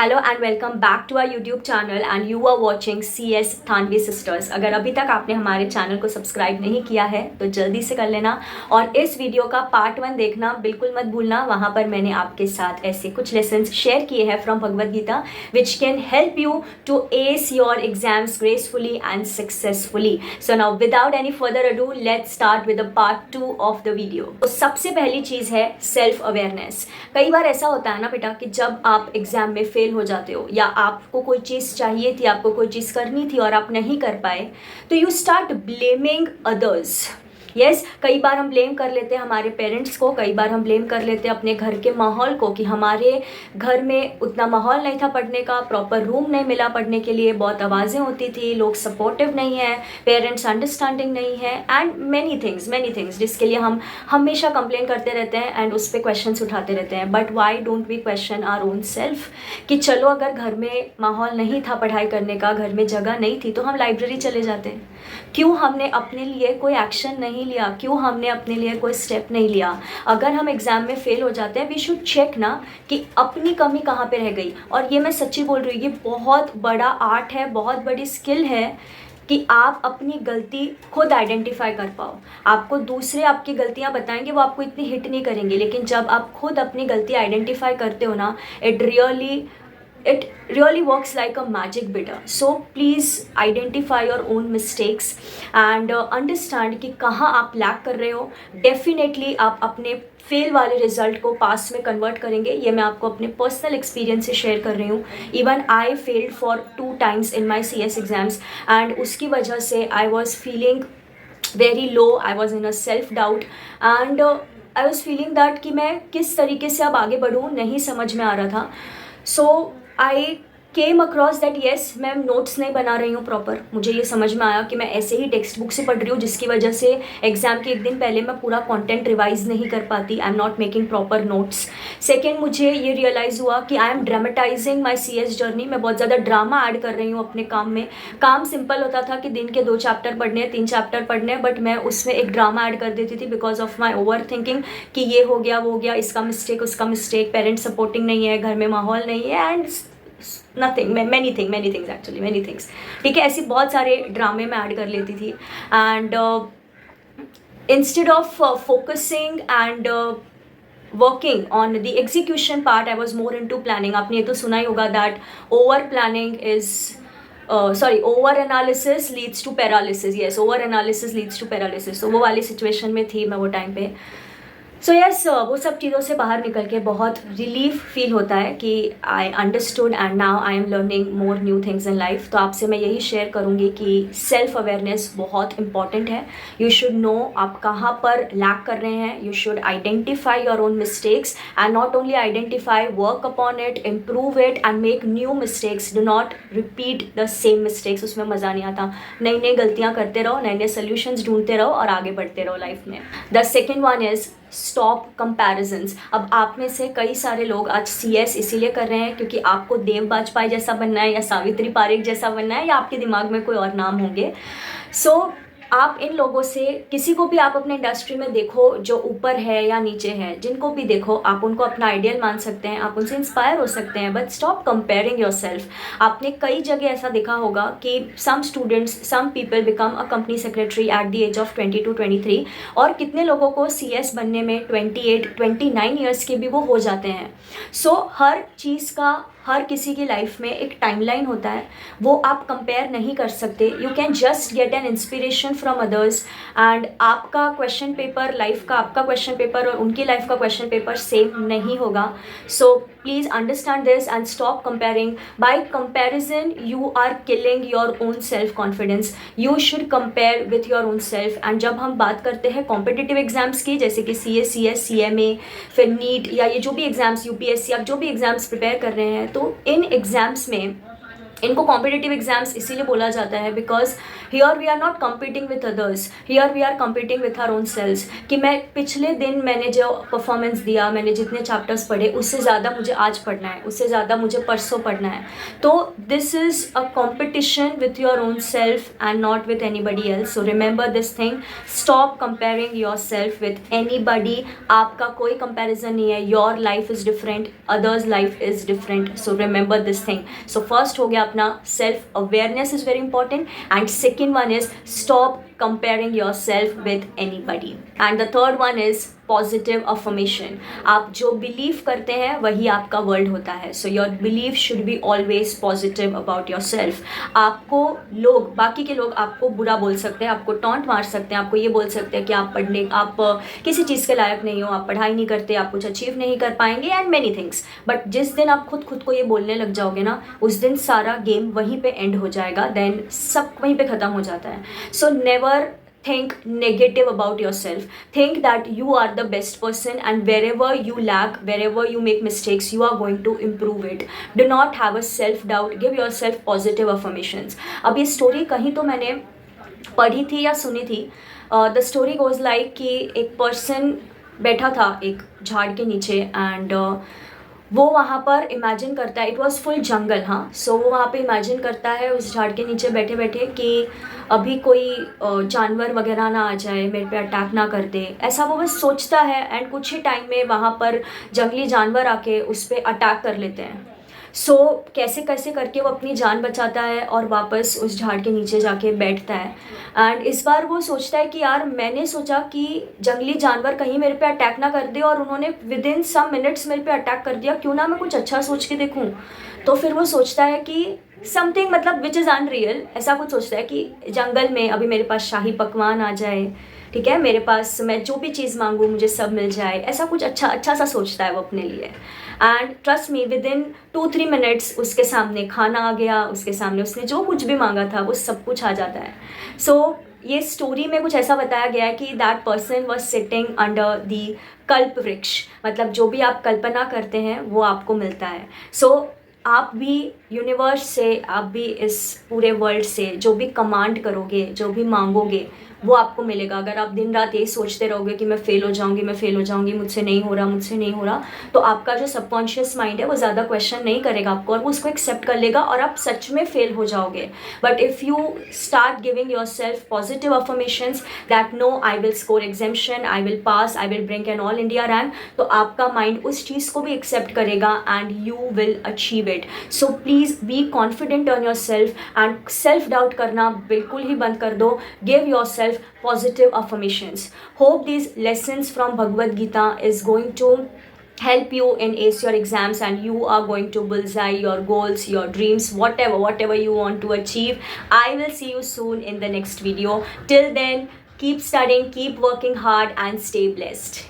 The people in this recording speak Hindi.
Hello and welcome back to our YouTube channel and you are watching CS Thanvi sisters. अगर अभी तक आपने हमारे चैनल को सब्सक्राइब नहीं किया है तो जल्दी से कर लेना और इस वीडियो का पार्ट 1 देखना बिल्कुल मत भूलना। वहाँ पर मैंने आपके साथ ऐसे कुछ लेसन्स शेयर किए हैं from Bhagavad Gita which can help you to ace your exams gracefully and successfully. So now without any further ado let's start with the part 2 of the video. तो सबसे पहली चीज़ है सेल्फ अवेयरनेस। कई बार ऐसा होता है ना बेटा कि जब आप एग्जाम में फेल हो जाते हो या आपको कोई चीज़ चाहिए थी, आपको कोई चीज़ करनी थी और आप नहीं कर पाए, तो you start blaming others. Yes, कई बार हम ब्लेम कर लेते हैं हमारे पेरेंट्स को, कई बार हम ब्लेम कर लेते हैं अपने घर के माहौल को कि हमारे घर में उतना माहौल नहीं था पढ़ने का, प्रॉपर रूम नहीं मिला पढ़ने के लिए, बहुत आवाज़ें होती थी, लोग सपोर्टिव नहीं है, पेरेंट्स अंडरस्टैंडिंग नहीं है एंड मैनी थिंग्स जिसके लिए हम हमेशा कंप्लेन करते रहते हैं एंड उस पर क्वेश्चन उठाते रहते हैं। But why don't we question our own self कि चलो अगर घर में माहौल नहीं था पढ़ाई करने का, घर में जगह नहीं थी, तो हम लाइब्रेरी चले जाते। क्यों हमने अपने लिए कोई एक्शन नहीं लिया, क्यों हमने अपने लिए कोई स्टेप नहीं लिया? अगर हम एग्जाम में फेल हो जाते हैं वी शुड चेक ना कि अपनी कमी कहाँ पे रह गई। और ये मैं सच्ची बोल रही हूँ, ये बहुत बड़ा आर्ट है, बहुत बड़ी स्किल है कि आप अपनी गलती खुद आइडेंटिफाई कर पाओ। आपको दूसरे आपकी गलतियाँ बताएंगे, वो आपको इतनी हिट नहीं करेंगे, लेकिन जब आप खुद अपनी गलती आइडेंटिफाई करते हो ना, it really works like a magic beta. So please identify your own mistakes and understand कि कहाँ आप लैक कर रहे हो। डेफिनेटली आप अपने फेल वाले रिजल्ट को पास में कन्वर्ट करेंगे। ये मैं आपको अपने पर्सनल एक्सपीरियंस से शेयर कर रही हूँ। Even I failed for 2 times in my CS exams and उसकी वजह से I was feeling very low, I was in a self doubt and I was feeling that कि मैं किस तरीके से अब आगे बढ़ूँ नहीं समझ में आ रहा था। सो आई केम अक्रॉस दैट येस, मैं नोट्स नहीं बना रही हूँ प्रॉपर। मुझे ये समझ में आया कि मैं ऐसे ही टेक्स्ट बुक से पढ़ रही हूँ, जिसकी वजह से एग्जाम के एक दिन पहले मैं पूरा कंटेंट रिवाइज नहीं कर पाती। I am not making proper notes. Second, मुझे ये रियलाइज़ हुआ कि I am dramatising my CS journey. मैं बहुत ज़्यादा ड्रामा ऐड कर रही हूँ अपने काम में। काम सिंपल होता था कि दिन के 2 चैप्टर पढ़ने हैं, 3 चैप्टर पढ़ने हैं, बट मैं उसमें एक ड्रामा ऐड कर देती थी because of my over thinking कि ये हो गया, वो हो गया, इसका मिस्टेक, उसका मिस्टेक, पेरेंट्स सपोर्टिंग नहीं है, घर में माहौल नहीं है and nothing, many things actually, many things। ठीक है, ऐसी बहुत सारे ड्रामे में ऐड कर लेती थी and instead of focusing and working on the execution part I was more into planning. आपने ये तो सुना ही होगा that over planning is over analysis leads to paralysis. Yes, over analysis leads to paralysis. तो वो वाली सिचुएशन में थी मैं वो टाइम पे। सो यस, वो सब चीज़ों से बाहर निकल के बहुत रिलीफ फील होता है कि I understood and now I am learning more new things in life. तो आपसे मैं यही शेयर करूँगी कि सेल्फ अवेयरनेस बहुत इंपॉर्टेंट है। यू शुड नो आप कहाँ पर लैक कर रहे हैं। You should identify your own mistakes and not only identify, work upon it, improve it and make new mistakes. Do not repeat the same mistakes, उसमें मज़ा नहीं आता। नई नई गलतियाँ करते रहो, नए नए सोल्यूशंस ढूंढते रहो और आगे बढ़ते रहो लाइफ में। The second one is stop comparisons. अब आप में से कई सारे लोग आज CS इसीलिए कर रहे हैं क्योंकि आपको देव बाजपाई जैसा बनना है या सावित्री पारेख जैसा बनना है या आपके दिमाग में कोई और नाम होंगे। सो आप इन लोगों से, किसी को भी आप अपने इंडस्ट्री में देखो जो ऊपर है या नीचे है, जिनको भी देखो आप उनको अपना आइडियल मान सकते हैं, आप उनसे इंस्पायर हो सकते हैं, बट स्टॉप कंपेयरिंग योरसेल्फ। आपने कई जगह ऐसा देखा होगा कि some students, some people become a company secretary at the age of 22-23 और कितने लोगों को CS बनने में 28-29 ईयर्स के भी वो हो जाते हैं। सो हर चीज़ का, हर किसी की लाइफ में एक टाइमलाइन होता है, वो आप कंपेयर नहीं कर सकते। You can just get an inspiration from others and आपका क्वेश्चन पेपर, लाइफ का आपका क्वेश्चन पेपर और उनकी लाइफ का क्वेश्चन पेपर सेम नहीं होगा। So please understand this and stop comparing. By comparison you are killing your own self confidence. You should compare with your own self. And जब हम बात करते हैं कॉम्पिटिटिव एग्जाम्स की, जैसे कि CS, CS, CMA, फिर नीट या ये जो भी एग्जाम्स, UPSC, आप जो भी एग्जाम्स प्रिपेयर कर रहे हैं, तो इन एग्जाम्स में इनको कॉम्पिटिटिव एग्जाम्स इसीलिए बोला जाता है because here we are not competing with others, here we are competing with our own selves, कि मैं पिछले दिन मैंने जो परफॉर्मेंस दिया, मैंने जितने चैप्टर्स पढ़े उससे ज़्यादा मुझे आज पढ़ना है, उससे ज़्यादा मुझे परसों पढ़ना है. तो this is a competition with your own self and not with anybody else. So remember this thing, stop comparing your self with anybody. आपका कोई कंपेरिजन नहीं है. Your life is different, others life is different. So remember this thing. So first हो गया अपना self awareness is very important, and second one is stop comparing yourself with anybody. And the third one is positive affirmation. आप जो बिलीव करते हैं वही आपका वर्ल्ड होता है. So your believe should be always positive about your self. आपको लोग, बाकी के लोग आपको बुरा बोल सकते हैं, आपको टॉन्ट मार सकते हैं, आपको ये बोल सकते हैं कि आप किसी चीज़ के लायक नहीं हो, आप पढ़ाई नहीं करते, आप कुछ अचीव नहीं कर पाएंगे एंड मेनी थिंग्स. बट जिस दिन आप खुद को ये बोलने लग जाओगे ना, उस दिन सारा गेम वहीं पे एंड हो जाएगा. देन सब वहीं पे ख़त्म हो जाता है. So never think negative about yourself. Think that you are the best person, and wherever you lack, wherever you make mistakes, you are going to improve it. Do not have a self doubt. Give yourself positive affirmations. अब ये स्टोरी कहीं तो मैंने पढ़ी थी या सुनी थी. द स्टोरी गोज लाइक कि एक पर्सन बैठा था एक झाड़ के नीचे, एंड वो वहाँ पर इमेजिन करता है, इट वॉज फुल जंगल. हाँ, सो वो वहाँ पे इमेजिन करता है उस झाड़ के नीचे बैठे बैठे कि अभी कोई जानवर वगैरह ना आ जाए, मेरे पे अटैक ना कर दे. ऐसा वो बस सोचता है, एंड कुछ ही टाइम में वहाँ पर जंगली जानवर आके उस पर अटैक कर लेते हैं. सो कैसे कैसे करके वो अपनी जान बचाता है और वापस उस झाड़ के नीचे जाके बैठता है. एंड इस बार वो सोचता है कि यार, मैंने सोचा कि जंगली जानवर कहीं मेरे पे अटैक ना कर दे, और उन्होंने विद इन सम मिनट्स मेरे पे अटैक कर दिया. क्यों ना मैं कुछ अच्छा सोच के देखूं. तो फिर वो सोचता है कि समथिंग, मतलब विच इज़ अनरियल, ऐसा कुछ सोचता है कि जंगल में अभी मेरे पास शाही पकवान आ जाए, ठीक है, मेरे पास मैं जो भी चीज़ मांगूँ मुझे सब मिल जाए. ऐसा कुछ अच्छा सा सोचता है वो अपने लिए. And trust me, with in 2-3 minutes उसके सामने खाना आ गया, उसके सामने उसने जो कुछ भी मांगा था वो सब कुछ आ जाता है. सो ये स्टोरी में कुछ ऐसा बताया गया है कि that person was sitting under the कल्प वृक्ष. मतलब जो भी आप कल्पना करते हैं वो आपको मिलता है. सो आप भी यूनिवर्स से, आप भी इस पूरे वर्ल्ड से जो भी कमांड करोगे, जो भी मांगोगे, वो आपको मिलेगा. अगर आप दिन रात यही सोचते रहोगे कि मैं फ़ेल हो जाऊंगी, मुझसे नहीं हो रहा, तो आपका जो सबकॉन्शियस माइंड है वो ज़्यादा क्वेश्चन नहीं करेगा आपको, और वो उसको एक्सेप्ट कर लेगा और आप सच में फेल हो जाओगे. But if you start giving your self positive affirmations that no, I will score examination, I will pass, I will bring an all India rank, तो आपका माइंड उस चीज़ को भी एक्सेप्ट करेगा and you will achieve it. So please be confident on your self, and self doubt करना बिल्कुल ही बंद कर दो. Give your self positive affirmations. Hope these lessons from Bhagavad Gita is going to help you in ace your exams, and you are going to bullseye your goals, your dreams, whatever you want to achieve. I will see you soon in the next video. Till then, keep studying, keep working hard, and stay blessed.